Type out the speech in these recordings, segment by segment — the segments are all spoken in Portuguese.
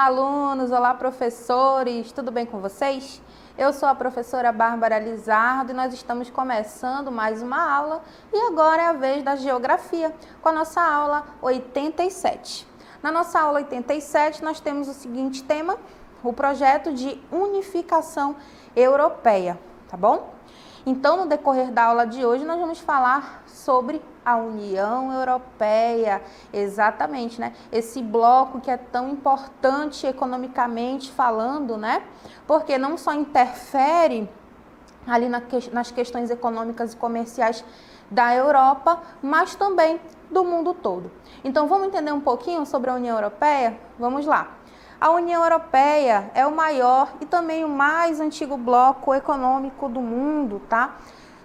Olá, alunos! Olá, professores! Tudo bem com vocês? Eu sou a professora Bárbara Lizardo e nós estamos começando mais uma aula e agora é a vez da Geografia, com a nossa aula 87. Na nossa aula 87, nós temos o seguinte tema, o projeto de unificação europeia, tá bom? Então, no decorrer da aula de hoje, nós vamos falar sobre a União Europeia, exatamente, né? Esse bloco que é tão importante economicamente falando, né? Porque não só interfere ali nas questões econômicas e comerciais da Europa, mas também do mundo todo. Então, vamos entender um pouquinho sobre a União Europeia? Vamos lá. A União Europeia é o maior e também o mais antigo bloco econômico do mundo, tá?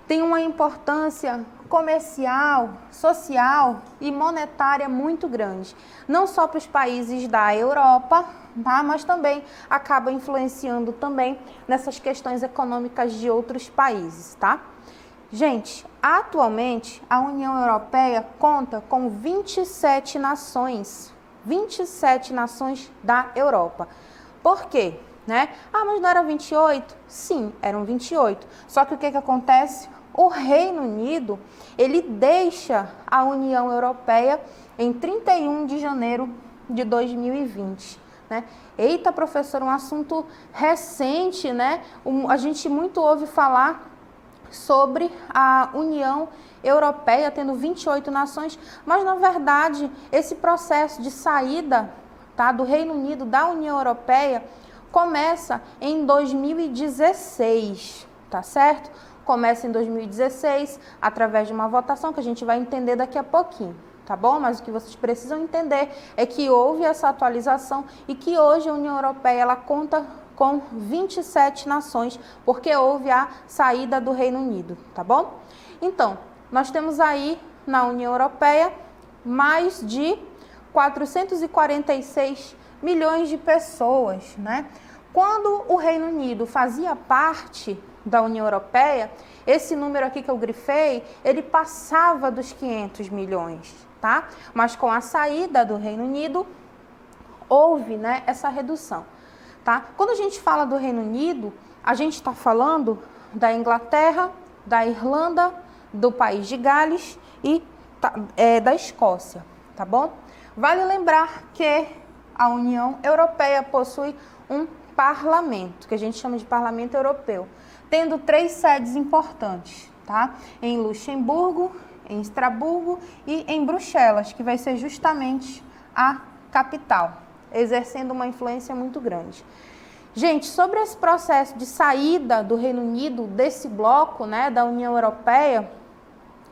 Tem uma importância comercial, social e monetária muito grande, não só para os países da Europa, tá? Mas também acaba influenciando também nessas questões econômicas de outros países, tá? Gente, atualmente a União Europeia conta com 27 nações. 27 nações da Europa. Por quê? Né? Ah, mas não era 28? Sim, eram 28. Só que o que acontece? O Reino Unido, ele deixa a União Europeia em 31 de janeiro de 2020. Né? Eita, professor, um assunto recente, né? A gente muito ouve falar sobre a União Europeia tendo 28 nações, mas na verdade esse processo de saída, tá, do Reino Unido da União Europeia começa em 2016, tá certo? Começa em 2016 através de uma votação que a gente vai entender daqui a pouquinho, tá bom? Mas o que vocês precisam entender é que houve essa atualização e que hoje a União Europeia ela conta com 27 nações, porque houve a saída do Reino Unido, tá bom? Então, nós temos aí na União Europeia mais de 446 milhões de pessoas, né? Quando o Reino Unido fazia parte da União Europeia, esse número aqui que eu grifei, ele passava dos 500 milhões, tá? Mas com a saída do Reino Unido, houve, né, essa redução. Tá? Quando a gente fala do Reino Unido, a gente está falando da Inglaterra, da Irlanda, do país de Gales e da Escócia, tá bom? Vale lembrar que a União Europeia possui um parlamento, que a gente chama de Parlamento Europeu, tendo 3 sedes importantes, tá? Em Luxemburgo, em Estrasburgo e em Bruxelas, que vai ser justamente a capital, exercendo uma influência muito grande. Gente, sobre esse processo de saída do Reino Unido desse bloco, né, da União Europeia,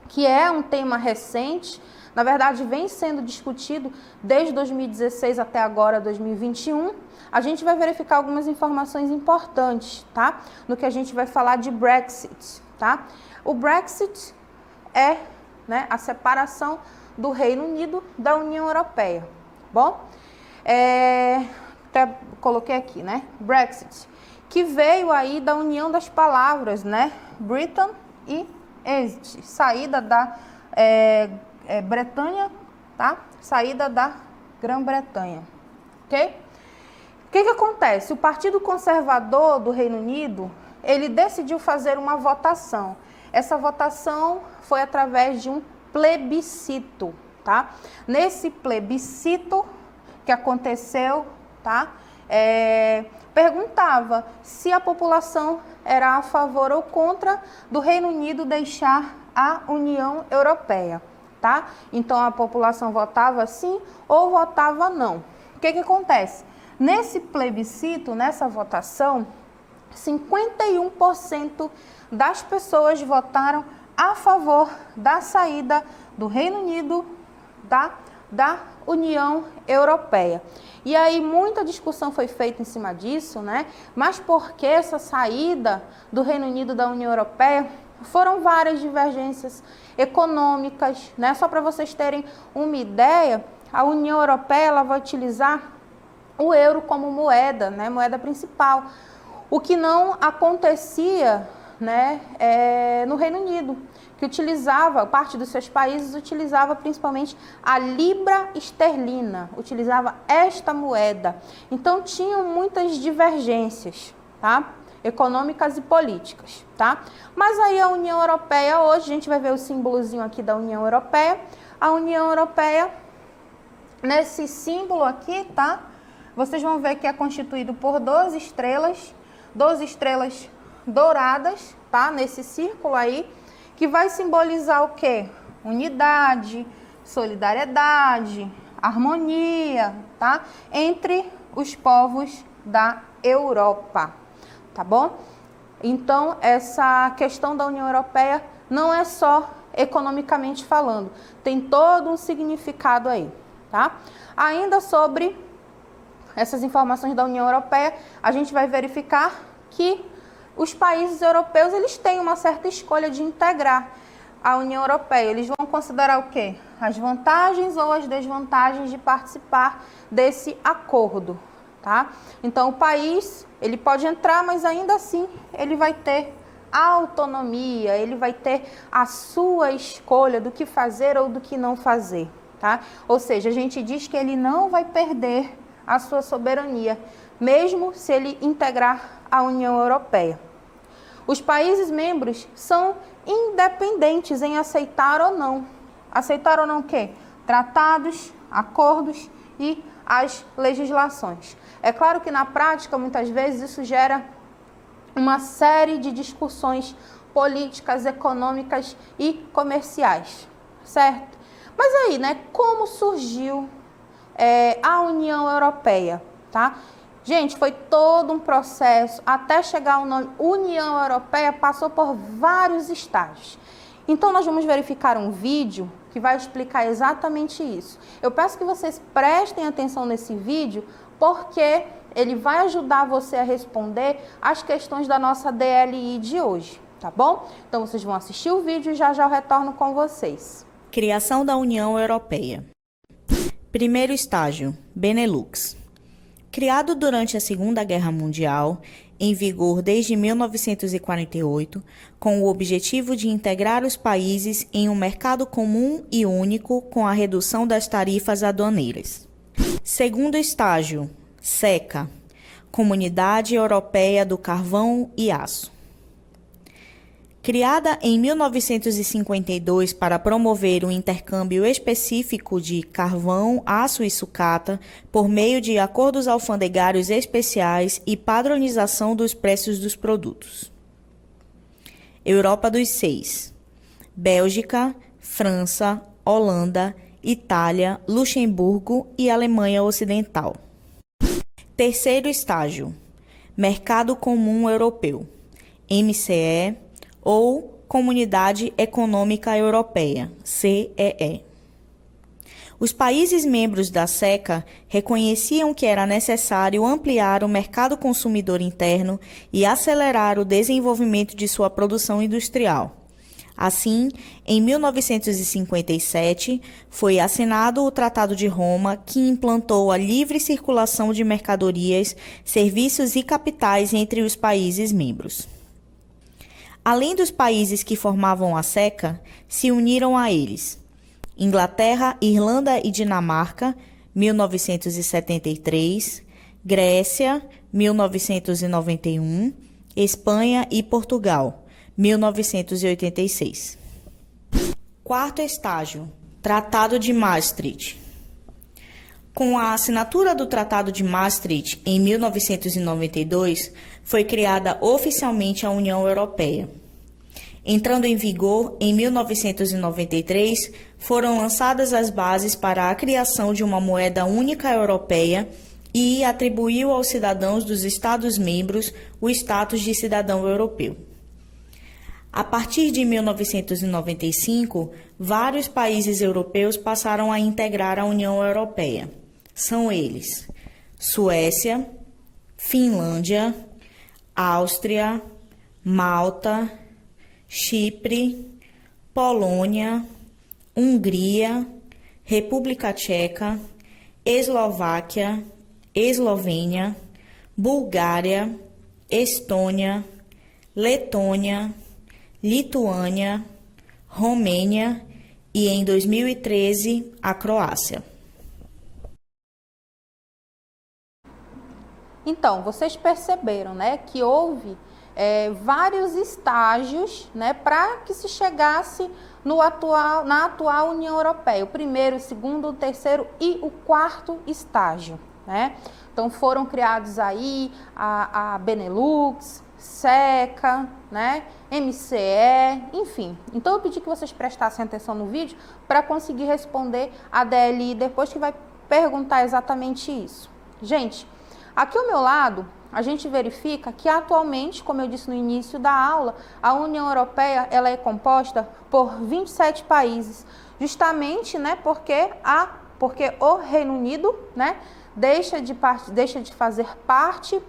que é um tema recente, na verdade vem sendo discutido desde 2016 até agora, 2021, a gente vai verificar algumas informações importantes, tá? No que a gente vai falar de Brexit, tá? O Brexit é, né, a separação do Reino Unido da União Europeia, tá bom? Até coloquei aqui, né? Brexit, que veio aí da união das palavras, né? Britain e exit, saída da Bretanha, tá? Saída da Grã-Bretanha, ok? O que acontece? O Partido Conservador do Reino Unido, ele decidiu fazer uma votação. Essa votação foi através de um plebiscito, tá? Nesse plebiscito que aconteceu, tá? Perguntava se a população era a favor ou contra do Reino Unido deixar a União Europeia, tá? Então a população votava sim ou votava não. O que acontece? Nesse plebiscito, nessa votação, 51% das pessoas votaram a favor da saída do Reino Unido da União Europeia. E aí muita discussão foi feita em cima disso, né? Mas por que essa saída do Reino Unido da União Europeia? Foram várias divergências econômicas, né? Só para vocês terem uma ideia, a União Europeia ela vai utilizar o euro como moeda, né? Moeda principal. O que não acontecia, né, no Reino Unido, que utilizava, parte dos seus países utilizava principalmente a libra esterlina, utilizava esta moeda. Então tinham muitas divergências, tá? Econômicas e políticas, tá? Mas aí a União Europeia, hoje a gente vai ver o símbolozinho aqui da União Europeia. A União Europeia, nesse símbolo aqui, tá? Vocês vão ver que é constituído por 12 estrelas douradas, tá? Nesse círculo aí, que vai simbolizar o quê? Unidade, solidariedade, harmonia, tá? Entre os povos da Europa, tá bom? Então, essa questão da União Europeia não é só economicamente falando, tem todo um significado aí, tá? Ainda sobre essas informações da União Europeia, a gente vai verificar que os países europeus, eles têm uma certa escolha de integrar a União Europeia. Eles vão considerar o quê? As vantagens ou as desvantagens de participar desse acordo, tá? Então, o país, ele pode entrar, mas ainda assim, ele vai ter autonomia, ele vai ter a sua escolha do que fazer ou do que não fazer, tá? Ou seja, a gente diz que ele não vai perder a sua soberania, mesmo se ele integrar a União Europeia. Os países membros são independentes em aceitar ou não. Aceitar ou não o quê? Tratados, acordos e as legislações. É claro que na prática, muitas vezes, isso gera uma série de discussões políticas, econômicas e comerciais, certo? Mas aí, né, como surgiu a União Europeia, tá? Gente, foi todo um processo até chegar ao nome União Europeia, passou por vários estágios. Então, nós vamos verificar um vídeo que vai explicar exatamente isso. Eu peço que vocês prestem atenção nesse vídeo, porque ele vai ajudar você a responder as questões da nossa DLI de hoje, tá bom? Então, vocês vão assistir o vídeo e já já eu retorno com vocês. Criação da União Europeia. Primeiro estágio, Benelux. Criado durante a Segunda Guerra Mundial, em vigor desde 1948, com o objetivo de integrar os países em um mercado comum e único com a redução das tarifas aduaneiras. Segundo estágio, SECA, Comunidade Europeia do Carvão e Aço. Criada em 1952 para promover um intercâmbio específico de carvão, aço e sucata por meio de acordos alfandegários especiais e padronização dos preços dos produtos. Europa dos Seis: Bélgica, França, Holanda, Itália, Luxemburgo e Alemanha Ocidental. Terceiro estágio, Mercado Comum Europeu, MCE, ou Comunidade Econômica Europeia, CEE. Os países membros da SECA reconheciam que era necessário ampliar o mercado consumidor interno e acelerar o desenvolvimento de sua produção industrial. Assim, em 1957, foi assinado o Tratado de Roma, que implantou a livre circulação de mercadorias, serviços e capitais entre os países membros. Além dos países que formavam a SECA, se uniram a eles Inglaterra, Irlanda e Dinamarca, 1973, Grécia, 1991, Espanha e Portugal, 1986. Quarto estágio, Tratado de Maastricht. Com a assinatura do Tratado de Maastricht em 1992, foi criada oficialmente a União Europeia. Entrando em vigor em 1993, foram lançadas as bases para a criação de uma moeda única europeia e atribuiu aos cidadãos dos Estados-membros o status de cidadão europeu. A partir de 1995, vários países europeus passaram a integrar a União Europeia. São eles: Suécia, Finlândia, Áustria, Malta, Chipre, Polônia, Hungria, República Tcheca, Eslováquia, Eslovênia, Bulgária, Estônia, Letônia, Lituânia, Romênia e, em 2013, a Croácia. Então, vocês perceberam, né, que houve vários estágios, né, para que se chegasse na atual União Europeia. O primeiro, o segundo, o terceiro e o quarto estágio, né? Então, foram criados aí a Benelux, SECA, né, MCE, enfim. Então, eu pedi que vocês prestassem atenção no vídeo para conseguir responder a DLI depois, que vai perguntar exatamente isso. Gente, aqui ao meu lado, a gente verifica que atualmente, como eu disse no início da aula, a União Europeia ela é composta por 27 países, justamente, né, porque o Reino Unido, né, deixa de fazer parte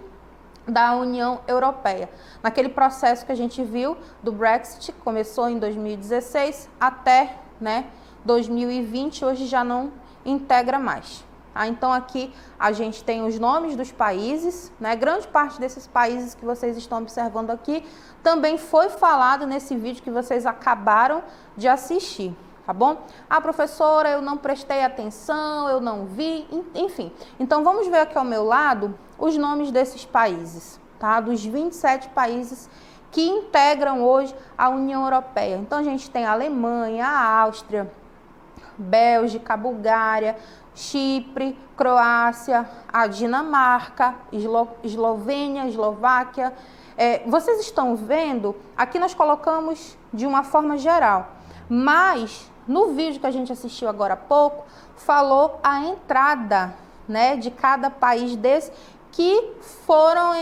da União Europeia. Naquele processo que a gente viu do Brexit, que começou em 2016 até, né, 2020, hoje já não integra mais. Então aqui a gente tem os nomes dos países, né? Grande parte desses países que vocês estão observando aqui também foi falado nesse vídeo que vocês acabaram de assistir, tá bom? Ah, professora, eu não prestei atenção, eu não vi, enfim. Então vamos ver aqui ao meu lado os nomes desses países, tá? Dos 27 países que integram hoje a União Europeia. Então a gente tem a Alemanha, a Áustria, Bélgica, Bulgária, Chipre, Croácia, a Dinamarca, Eslovênia, Eslováquia. Vocês estão vendo, aqui nós colocamos de uma forma geral, mas no vídeo que a gente assistiu agora há pouco, falou a entrada, né, de cada país desse, que foram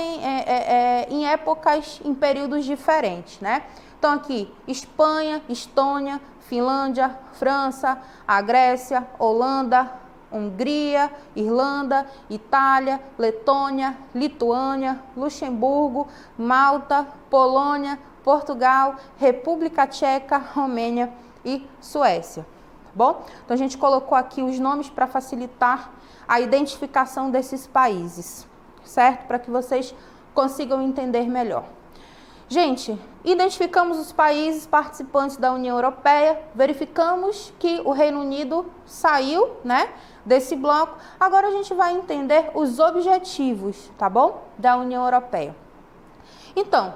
em épocas, em períodos diferentes, né? Então aqui, Espanha, Estônia, Finlândia, França, a Grécia, Holanda, Hungria, Irlanda, Itália, Letônia, Lituânia, Luxemburgo, Malta, Polônia, Portugal, República Tcheca, Romênia e Suécia. Tá bom? Então a gente colocou aqui os nomes para facilitar a identificação desses países, certo? Para que vocês consigam entender melhor. Gente, identificamos os países participantes da União Europeia, verificamos que o Reino Unido saiu, né, desse bloco. Agora a gente vai entender os objetivos, tá bom, da União Europeia. Então,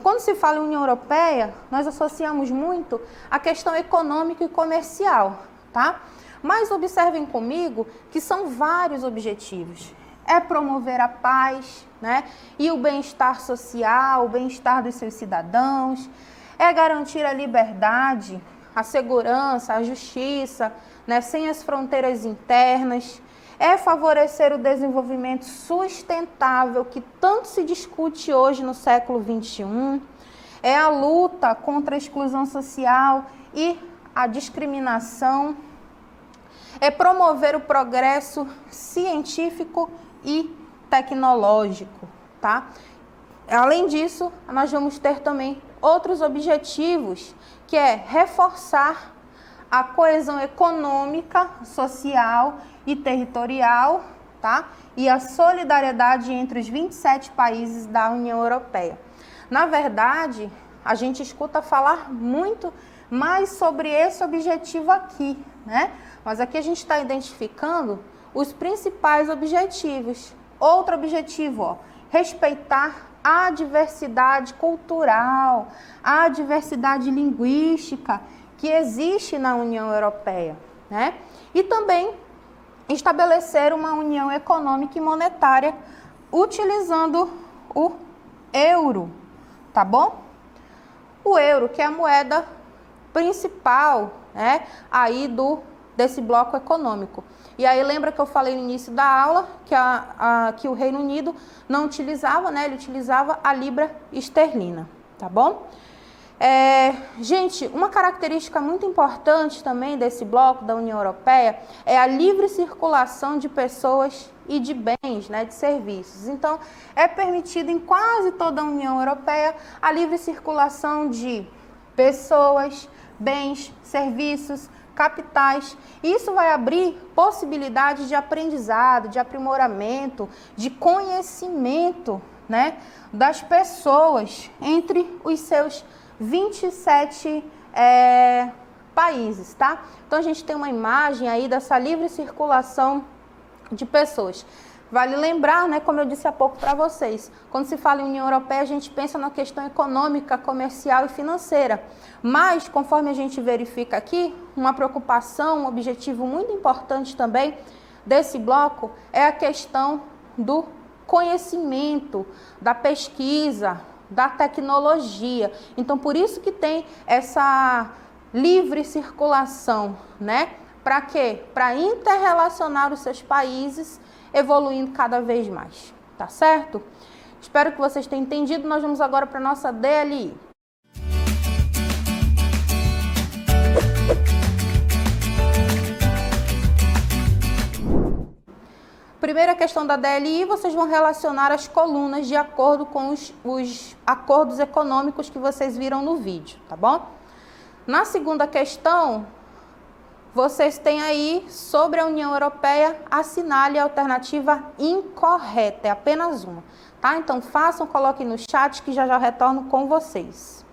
quando se fala em União Europeia, nós associamos muito a questão econômica e comercial, tá? Mas observem comigo que são vários objetivos. É promover a paz, né, e o bem-estar social, o bem-estar dos seus cidadãos, é garantir a liberdade, a segurança, a justiça, né, sem as fronteiras internas, é favorecer o desenvolvimento sustentável que tanto se discute hoje no século XXI, é a luta contra a exclusão social e a discriminação, é promover o progresso científico e tecnológico, tá? Além disso, nós vamos ter também outros objetivos, que é reforçar a coesão econômica, social e territorial, tá? E a solidariedade entre os 27 países da União Europeia. Na verdade, a gente escuta falar muito mais sobre esse objetivo aqui, né? Mas aqui a gente está identificando os principais objetivos. Outro objetivo, ó, respeitar a diversidade cultural, a diversidade linguística que existe na União Europeia, né? E também estabelecer uma união econômica e monetária utilizando o euro, tá bom? O euro, que é a moeda principal, né, aí desse bloco econômico. E aí lembra que eu falei no início da aula que o Reino Unido não utilizava, né? Ele utilizava a libra esterlina, tá bom? Gente, uma característica muito importante também desse bloco da União Europeia é a livre circulação de pessoas e de bens, né, de serviços. Então, é permitido em quase toda a União Europeia a livre circulação de pessoas, bens, serviços, capitais. Isso vai abrir possibilidade de aprendizado, de aprimoramento, de conhecimento, né, das pessoas entre os seus 27 países, tá? Então a gente tem uma imagem aí dessa livre circulação de pessoas. Vale lembrar, né, como eu disse há pouco para vocês, quando se fala em União Europeia, a gente pensa na questão econômica, comercial e financeira. Mas, conforme a gente verifica aqui, uma preocupação, um objetivo muito importante também desse bloco é a questão do conhecimento, da pesquisa, da tecnologia. Então, por isso que tem essa livre circulação, né? Para quê? Para interrelacionar os seus países, evoluindo cada vez mais, tá certo? Espero que vocês tenham entendido. Nós vamos agora para a nossa DLI. Primeira questão da DLI, vocês vão relacionar as colunas de acordo com os acordos econômicos que vocês viram no vídeo, tá bom? Na segunda questão, vocês têm aí, sobre a União Europeia, assinale a alternativa incorreta, é apenas uma, tá? Então façam, coloquem no chat que já retorno com vocês.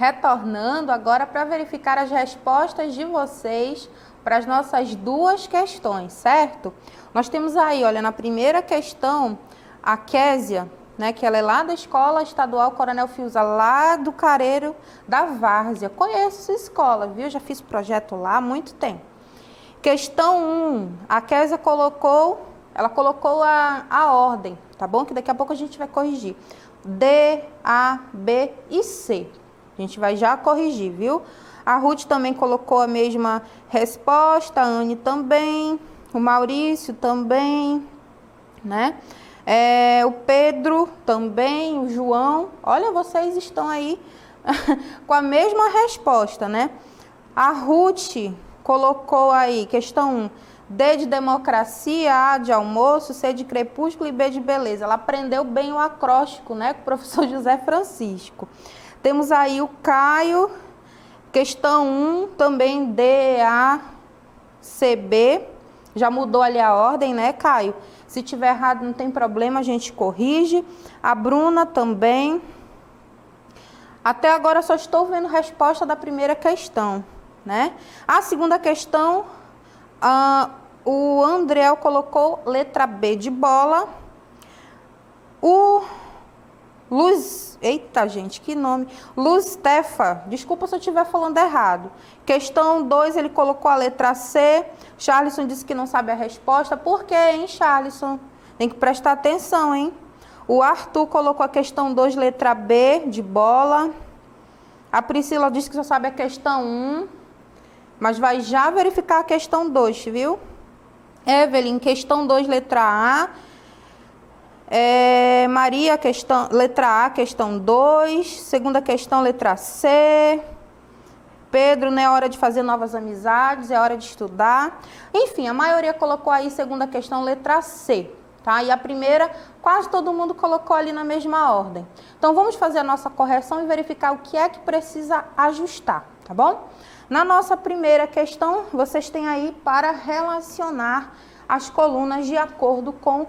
retornando agora para verificar as respostas de vocês para as nossas duas questões, certo? Nós temos aí, olha, na primeira questão, a Késia, né, que ela é lá da Escola Estadual Coronel Fiuza, lá do Careiro da Várzea. Conheço essa escola, viu? Já fiz projeto lá há muito tempo. Questão 1, a Késia colocou a ordem, tá bom? Que daqui a pouco a gente vai corrigir. D, A, B e C. A gente vai já corrigir, viu? A Ruth também colocou a mesma resposta, a Anne também, o Maurício também, né? O Pedro também, o João. Olha, vocês estão aí com a mesma resposta, né? A Ruth colocou aí, questão 1, D de democracia, A de almoço, C de crepúsculo e B de beleza. Ela aprendeu bem o acróstico, né, com o professor José Francisco. Temos aí o Caio, questão 1, também D, A, C, B. Já mudou ali a ordem, né, Caio? Se tiver errado, não tem problema, a gente corrige. A Bruna também. Até agora só estou vendo resposta da primeira questão, né? A segunda questão, o Andriel colocou letra B de bola. O eita gente, que nome. Lustefa, desculpa se eu estiver falando errado. Questão 2, ele colocou a letra C. Charlison disse que não sabe a resposta. Por quê, hein, Charlison? Tem que prestar atenção, hein? O Arthur colocou a questão 2, letra B de bola. A Priscila disse que só sabe a questão 1, mas vai já verificar a questão 2, viu? Evelyn, questão 2, letra A. Maria, letra A, questão 2. Segunda questão, letra C. Pedro, não é hora de fazer novas amizades, é hora de estudar. Enfim, a maioria colocou aí segunda questão, letra C, tá? E a primeira, quase todo mundo colocou ali na mesma ordem. Então, vamos fazer a nossa correção e verificar o que é que precisa ajustar, tá bom? Na nossa primeira questão, vocês têm aí para relacionar as colunas de acordo com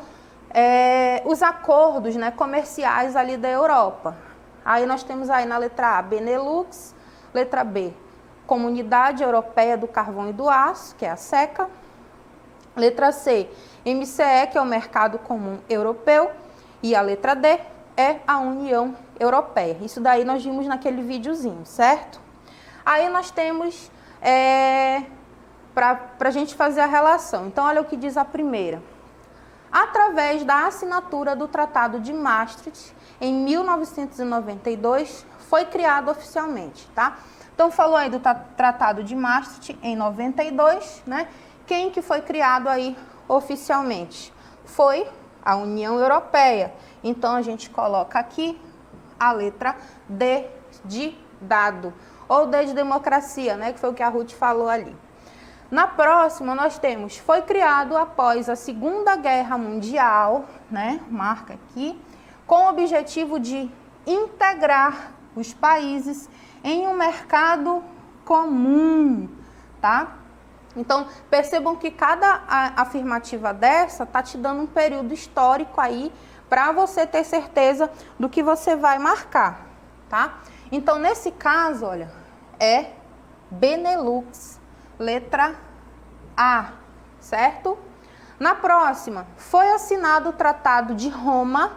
os acordos, né, comerciais ali da Europa. Aí nós temos aí na letra A, Benelux, letra B, Comunidade Europeia do Carvão e do Aço, que é a SECA. Letra C, MCE, que é o Mercado Comum Europeu. E a letra D é a União Europeia. Isso daí nós vimos naquele videozinho, certo? Aí nós temos, para a gente fazer a relação. Então, olha o que diz a primeira. Através da assinatura do Tratado de Maastricht, em 1992, foi criado oficialmente, tá? Então, falou aí do Tratado de Maastricht em 92, né? Quem que foi criado aí oficialmente? Foi a União Europeia. Então, a gente coloca aqui a letra D de dado, ou D de democracia, né? Que foi o que a Ruth falou ali. Na próxima, nós temos, foi criado após a Segunda Guerra Mundial, né? Marca aqui, com o objetivo de integrar os países em um mercado comum, tá? Então, percebam que cada afirmativa dessa tá te dando um período histórico aí para você ter certeza do que você vai marcar, tá? Então, nesse caso, olha, é Benelux, letra A, certo? Na próxima, foi assinado o Tratado de Roma,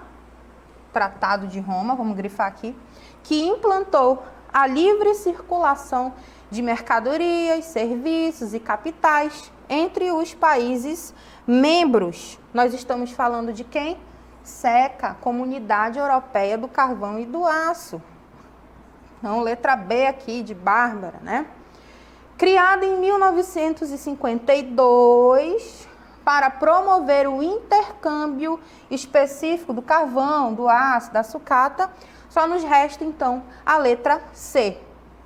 vamos grifar aqui, que implantou a livre circulação de mercadorias, serviços e capitais entre os países membros. Nós estamos falando de quem? SECA, Comunidade Europeia do Carvão e do Aço. Então, letra B aqui de Bárbara, né? Criada em 1952 para promover o intercâmbio específico do carvão, do aço, da sucata, só nos resta, então, a letra C.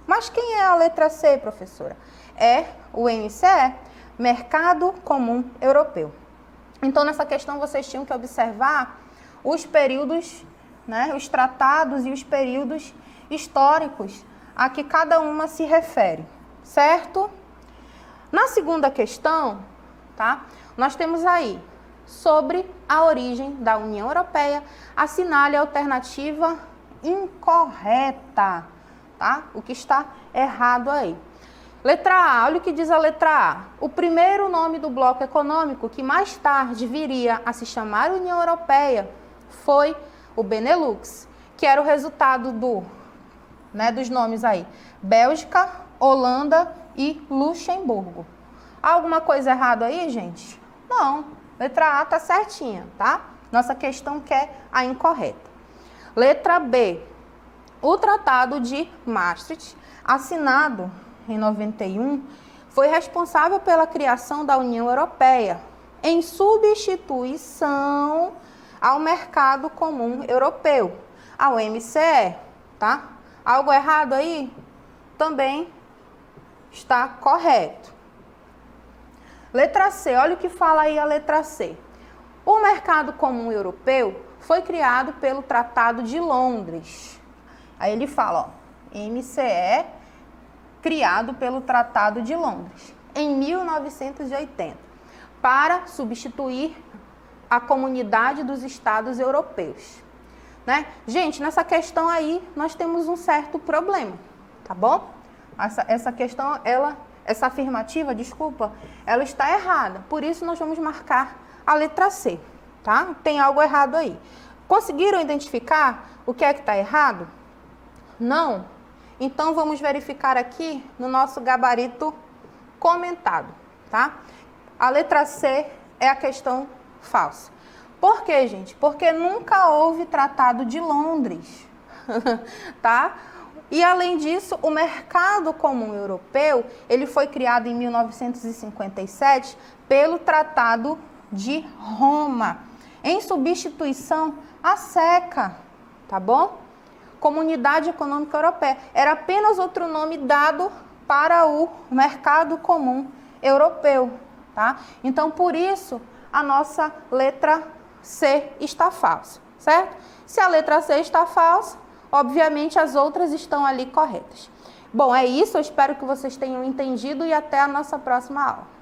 Mas quem é a letra C, professora? É o MCE, Mercado Comum Europeu. Então, nessa questão, vocês tinham que observar os períodos, né, os tratados e os períodos históricos a que cada uma se refere, certo? Na segunda questão, tá, nós temos aí, sobre a origem da União Europeia, assinale a alternativa incorreta, tá? O que está errado aí. Letra A, olha o que diz a letra A. O primeiro nome do bloco econômico que mais tarde viria a se chamar União Europeia foi o Benelux, que era o resultado dos nomes aí, Bélgica, Holanda e Luxemburgo. Há alguma coisa errada aí, gente? Não, letra A tá certinha, tá? Nossa questão quer a incorreta. Letra B, o Tratado de Maastricht, assinado em 91, foi responsável pela criação da União Europeia, em substituição ao Mercado Comum Europeu, ao MCE, tá? Algo errado aí? Também está correto. Letra C, olha o que fala aí a letra C. O Mercado Comum Europeu foi criado pelo Tratado de Londres. Aí ele fala, ó, MCE, criado pelo Tratado de Londres, em 1980, para substituir a Comunidade dos Estados Europeus. Né? Gente, nessa questão aí, nós temos um certo problema, tá bom? Essa questão, essa afirmativa, desculpa, ela está errada. Por isso, nós vamos marcar a letra C, tá? Tem algo errado aí. Conseguiram identificar o que é que está errado? Não? Então, vamos verificar aqui no nosso gabarito comentado, tá? A letra C é a questão falsa. Por quê, gente? Porque nunca houve Tratado de Londres, tá? E, além disso, o Mercado Comum Europeu, ele foi criado em 1957 pelo Tratado de Roma, em substituição à SECA, tá bom? Comunidade Econômica Europeia. Era apenas outro nome dado para o Mercado Comum Europeu, tá? Então, por isso, a nossa letra C está falsa, certo? Se a letra C está falsa, obviamente as outras estão ali corretas. Bom, é isso. Eu espero que vocês tenham entendido e até a nossa próxima aula.